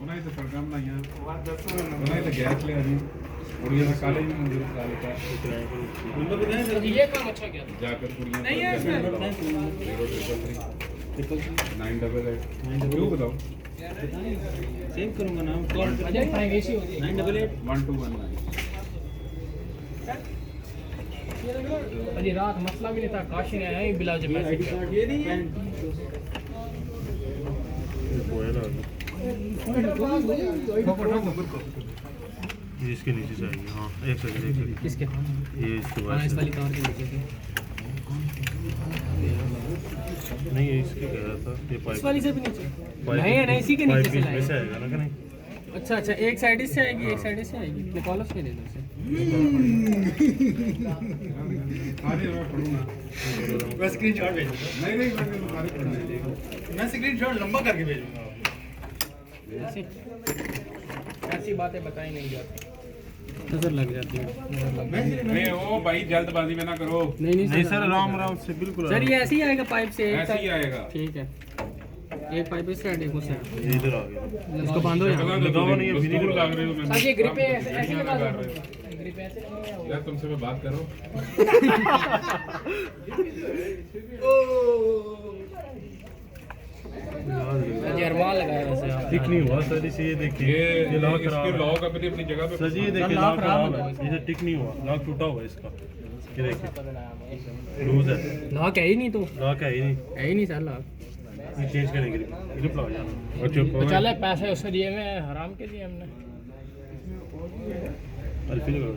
ਉਹਨਾਂ ਦੀ ਸੜਕਾਂ ਬਣਾਈਆਂ ਉਹਨਾਂ ਦੀ ਗੈਸ ਲਿਆ ਜੀ ਕੁੜੀਆਂ ਦਾ ਕਾਲਜ ਵੀ ਮੰਜ਼ੂਰ ਕਰਾ ਲਿਆ नंबर बताएं सर ये काम अच्छा किया जाकर कुड़ियां नहीं है इसमें 033 क्यों बताओ सेव करूंगा नाम कॉल अजय प्राइवेसी हो गई 9881219 अजी रात मसला भी नहीं था काशी ने आया ही बिला जब मैसेज ये नहीं है इसके नीचे चाहिए हाँ एक सेकंड किसके ये इसके बाद इस वाली कवर के नीचे से नहीं ये इसके कह रहा था ये पाइप इस वाली से भी नीचे नहीं नहीं इसी के नीचे से वैसे आएगा ना कि नहीं अच्छा अच्छा एक साइड इससे आएगी एक साइड इससे आएगी निकालो उसके दे दो उसे मैं स्क्रीनशॉट भेजूंगा नहीं मैं स्क्रीनशॉट लंबा करके भेजूंगा ऐसी बातें बताई नहीं जाती नजर लग जाती है नहीं ओ भाई जल्दबाजी में ना करो नहीं सर आराम आराम से बिल्कुल सर ये ऐसे ही आएगा पाइप से ऐसे ही आएगा ठीक है एक पाइप इस साइड एक उस साइड इधर आ गया इसको बांधो यार लगाओ नहीं अभी नहीं लग रहे हो मैं ये ग्रिप ऐसे लगा दो ग्रिप ऐसे यार तुमसे मैं बात करो अरमान लगाया वैसे आप ठीक नहीं हुआ सर इसे ये देखिए ये लॉक खराब है लॉक अपनी अपनी जगह पे सर जी ये देखिए लॉक खराब है इसे टिक नहीं हुआ लॉक टूटा हुआ है इसका ये देखिए लूज है लॉक है ही नहीं तो लॉक है ही नहीं सर लॉक ये चेंज करने के लिए ग्रिप लगा जाना तो चले पैसे उससे दिए मैं हराम के लिए हमने अल्फी लगा